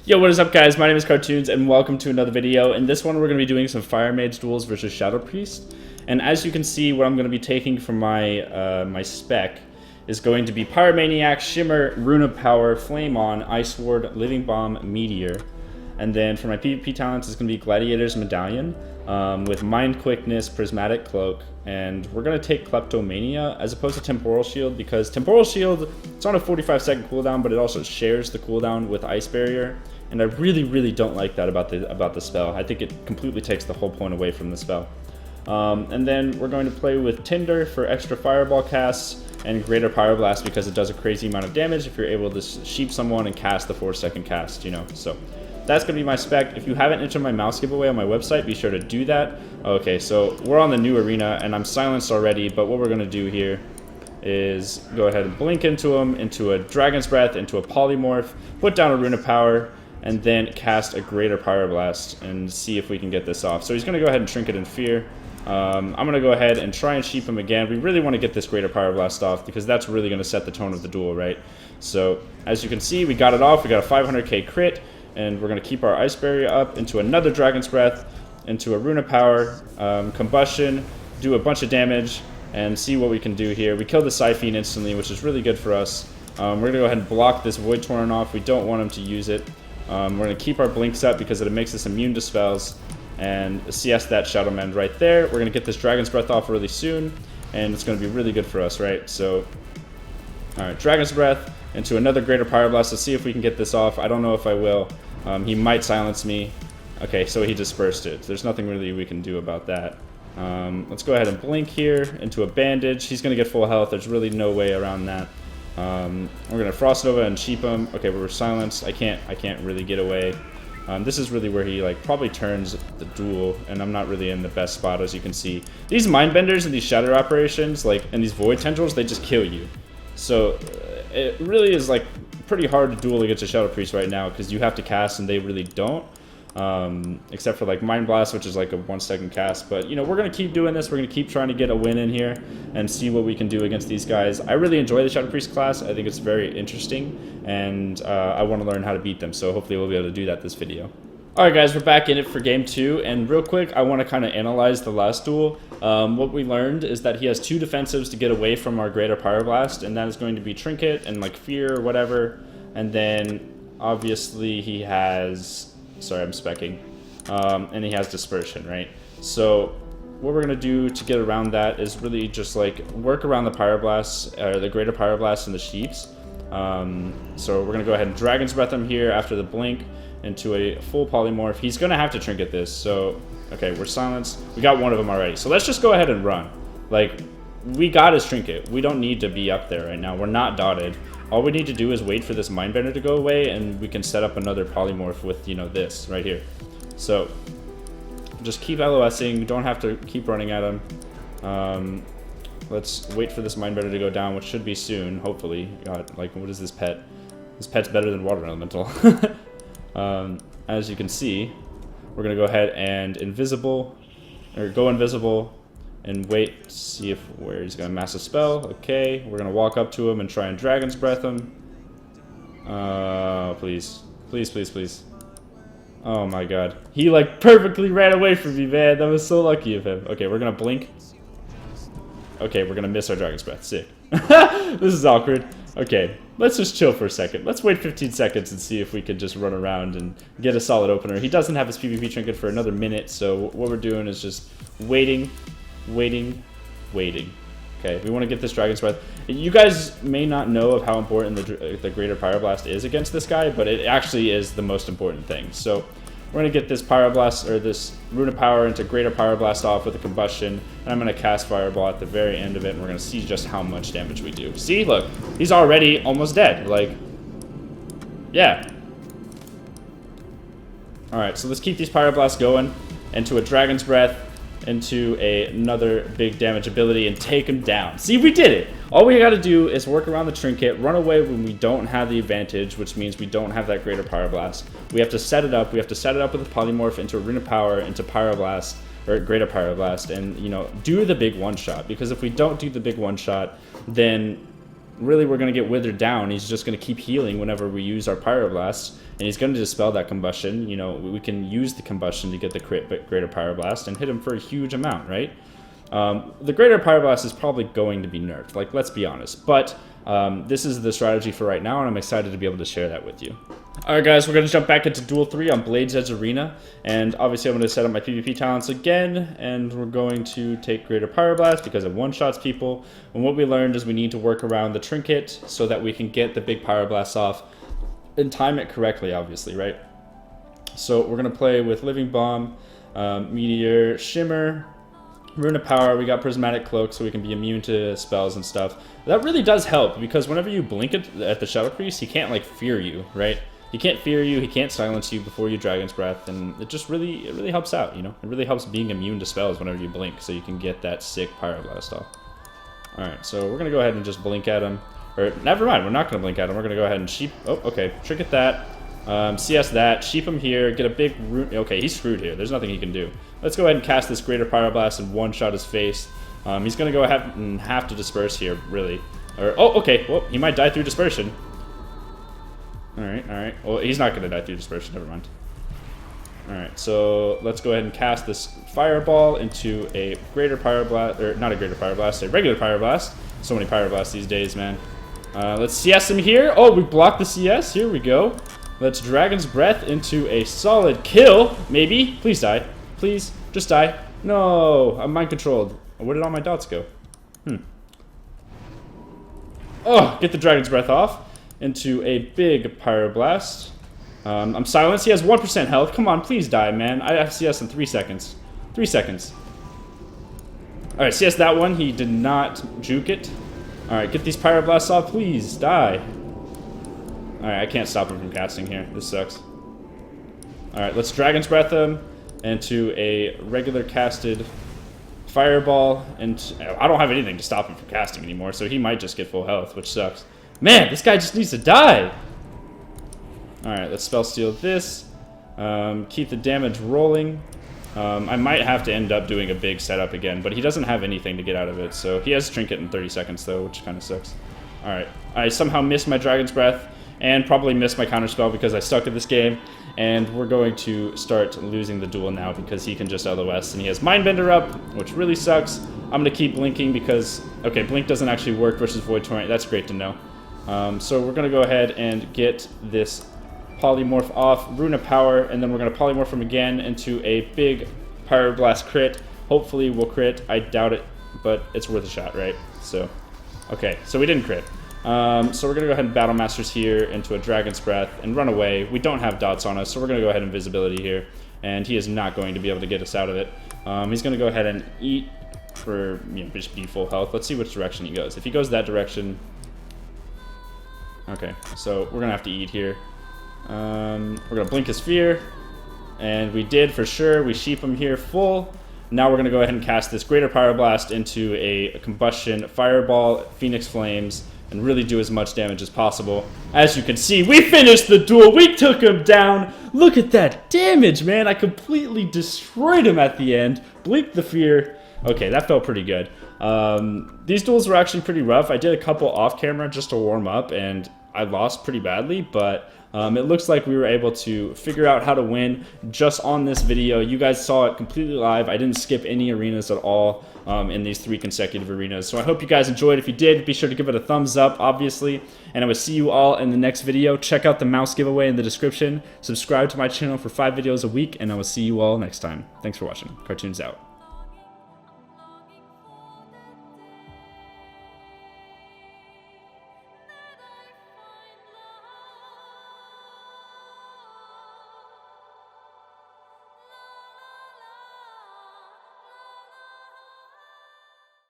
Yo, what is up, guys? My name is Cartoonz, and welcome to another video. In this one, we're going to be doing some Fire Mage duels versus Shadow Priest. And as you can see, what I'm going to be taking from my my spec is going to be Pyromaniac, Shimmer, Rune of Power, Flame On, Ice Ward, Living Bomb, Meteor. And then for my PvP talents, it's going to be Gladiator's Medallion with Mind Quickness, Prismatic Cloak, and we're going to take Kleptomania as opposed to Temporal Shield, because Temporal Shield, it's on a 45-second cooldown, but it also shares the cooldown with Ice Barrier, and I really don't like that about the spell. I think it completely takes the whole point away from the spell. And then we're going to play with Tinder for extra Fireball casts, and Greater Pyroblast because it does a crazy amount of damage if you're able to sheep someone and cast the 4-second cast, you know, so. That's going to be my spec. If you haven't entered my mouse giveaway on my website, be sure to do that. Okay, so we're on the new arena, and I'm silenced already, but what we're going to do here is go ahead and blink into him, into a Dragon's Breath, into a Polymorph, put down a Rune of Power, and then cast a Greater Pyroblast and see if we can get this off. So he's going to go ahead and Trinket in Fear. I'm going to go ahead and try and sheep him again. We really want to get this Greater Pyroblast off because that's really going to set the tone of the duel, right? So as you can see, we got it off. We got a 500k crit. And we're going to keep our Ice Barrier up into another Dragon's Breath, into a Rune of Power, Combustion, do a bunch of damage, and see what we can do here. We kill the Siphene instantly, which is really good for us. We're going to go ahead and block this Void Torrent off. We don't want him to use it. We're going to keep our Blinks up because it makes us immune to spells. And CS that Shadow Mend right there. We're going to get this Dragon's Breath off really soon, and it's going to be really good for us, right? So, alright, Dragon's Breath into another Greater Pyroblast. Let's see if we can get this off. I don't know if I will. He might silence me. Okay, so he dispersed it. There's nothing really we can do about that. Let's go ahead and blink here into a Bandage. He's going to get full health. There's really no way around that. We're going to Frost Nova and sheep him. Okay, we're silenced. I can't really get away. This is really where he probably turns the duel, and I'm not really in the best spot, as you can see. These Mindbenders and these Shatter Operations, and these Void Tendrils, they just kill you. So it really is pretty hard to duel against a Shadow Priest right now because you have to cast and they really don't. Except for Mind Blast, which is a 1-second cast. But you know, we're gonna keep doing this. We're gonna keep trying to get a win in here and see what we can do against these guys. I really enjoy the Shadow Priest class. I think it's very interesting, and I want to learn how to beat them. So hopefully we'll be able to do that this video. Alright guys, we're back in it for game 2, and real quick, I want to kind of analyze the last duel. What we learned is that he has 2 defensives to get away from our Greater Pyroblast, and that is going to be Trinket and Fear or whatever, and then obviously he has, sorry I'm specking, and he has Dispersion, right? So what we're going to do to get around that is really just work around the Pyroblasts, or the Greater Pyroblast and the Sheeps. So we're going to go ahead and Dragon's Breath him here after the blink into a full Polymorph. He's going to have to Trinket this, so okay, we're silenced. We got one of them already, so let's just go ahead and run. We got his Trinket. We don't need to be up there right now. We're not dotted. All we need to do is wait for this Mindbender to go away, and we can set up another Polymorph with, you know, this right here. So just keep LOSing. Don't have to keep running at him. Let's wait for this Mindbender to go down, which should be soon, hopefully. God, what is this pet? This pet's better than Water Elemental. As you can see, we're going to go ahead and go invisible and wait to see where he's going to mass a spell. Okay, we're going to walk up to him and try and Dragon's Breath him. Please. Oh my god. He perfectly ran away from me, man. That was so lucky of him. Okay, we're going to blink. Okay, we're going to miss our Dragon's Breath. Sick. This is awkward. Okay, let's just chill for a second. Let's wait 15 seconds and see if we can just run around and get a solid opener. He doesn't have his PvP trinket for another minute, so what we're doing is just waiting. Okay, we want to get this Dragon's Breath. You guys may not know of how important the Greater Pyroblast is against this guy, but it actually is the most important thing. So we're going to get this Pyroblast, or this Rune of Power into Greater Pyroblast off with a Combustion, and I'm going to cast Fireball at the very end of it, and we're going to see just how much damage we do. See, look, he's already almost dead. Yeah. Alright, so let's keep these Pyroblasts going into a Dragon's Breath, into another big damage ability, and take him down. See, we did it! All we gotta do is work around the Trinket, run away when we don't have the advantage, which means we don't have that Greater Pyroblast. We have to set it up. We have to set it up with a Polymorph into a Rune of Power, into Pyroblast, or Greater Pyroblast, and, you know, do the big one-shot. Because if we don't do the big one-shot, then really we're going to get withered down. He's just going to keep healing whenever we use our Pyroblast, and he's going to dispel that combustion. You know, we can use the combustion to get the greater Pyroblast and hit him for a huge amount, right? The greater Pyroblast is probably going to be nerfed, like, let's be honest. But this is the strategy for right now, and I'm excited to be able to share that with you. Alright guys, we're going to jump back into Duel 3 on Blade's Edge Arena, and obviously I'm going to set up my PvP talents again, and we're going to take Greater Pyroblast because it one-shots people, and what we learned is we need to work around the trinket so that we can get the big Pyroblast off and time it correctly, obviously, right? So we're going to play with Living Bomb, Meteor, Shimmer, Rune of Power. We got Prismatic Cloak so we can be immune to spells and stuff. That really does help because whenever you blink at the Shadow Priest, he can't, like, fear you, right? He can't fear you, he can't silence you before you Dragon's Breath, and it really helps out, you know? It really helps being immune to spells whenever you blink, so you can get that sick Pyroblast off. Alright, so we're gonna go ahead and just blink at him. Or, never mind, we're not gonna blink at him, we're gonna go ahead and sheep... Oh, okay, Trinket that, CS that, sheep him here, get a big root... Okay, he's screwed here, there's nothing he can do. Let's go ahead and cast this Greater Pyroblast and one-shot his face. He's gonna go ahead and have to disperse here, really. Or, oh, okay, well, he might die through dispersion. Alright. Well, he's not going to die through dispersion, never mind. Alright, so let's go ahead and cast this Fireball into a Greater Pyroblast, or not a Greater Pyroblast, a regular Pyroblast. So many Pyroblasts these days, man. Let's CS him here. Oh, we blocked the CS. Here we go. Let's Dragon's Breath into a solid kill. Maybe. Please die. Please, just die. No, I'm mind controlled. Where did all my dots go? Oh, get the Dragon's Breath off. Into a big Pyroblast. I'm silenced. He has 1% health. Come on, please die, man. I have CS in 3 seconds. 3 seconds. Alright, CS that one. He did not juke it. Alright, get these Pyroblasts off. Please, die. Alright, I can't stop him from casting here. This sucks. Alright, let's Dragon's Breath him into a regular casted Fireball. And I don't have anything to stop him from casting anymore, so he might just get full health, which sucks. Man, this guy just needs to die! Alright, let's spell steal this. Keep the damage rolling. I might have to end up doing a big setup again, but he doesn't have anything to get out of it, so he has Trinket in 30 seconds though, which kind of sucks. Alright, I somehow missed my Dragon's Breath, and probably missed my counterspell because I suck at this game, and we're going to start losing the duel now because he can just LOS, and he has Mindbender up, which really sucks. I'm going to keep blinking because, okay, blink doesn't actually work versus Void Torrent, that's great to know. So we're going to go ahead and get this Polymorph off, Rune of Power, and then we're going to Polymorph him again into a big Pyroblast crit. Hopefully we'll crit. I doubt it, but it's worth a shot, right? So, okay, so we didn't crit. So we're going to go ahead and Battle Masters here into a Dragon's Breath and run away. We don't have dots on us, so we're going to go ahead and Invisibility here, and he is not going to be able to get us out of it. He's going to go ahead and eat for, you know, just be full health. Let's see which direction he goes. If he goes that direction... Okay, so we're gonna have to eat here. We're gonna blink his fear, and we did for sure. We sheep him here full. Now we're gonna go ahead and cast this Greater Pyroblast into a Combustion Fireball, Phoenix Flames, and really do as much damage as possible. As you can see, we finished the duel. We took him down. Look at that damage, man. I completely destroyed him at the end. Blinked the fear. Okay, that felt pretty good. These duels were actually pretty rough. I did a couple off camera just to warm up, and I lost pretty badly, but it looks like we were able to figure out how to win just on this video. You guys saw it completely live. I didn't skip any arenas at all in these 3 consecutive arenas. So I hope you guys enjoyed. If you did, be sure to give it a thumbs up, obviously. And I will see you all in the next video. Check out the mouse giveaway in the description. Subscribe to my channel for 5 videos a week, and I will see you all next time. Thanks for watching. Cartoonz out.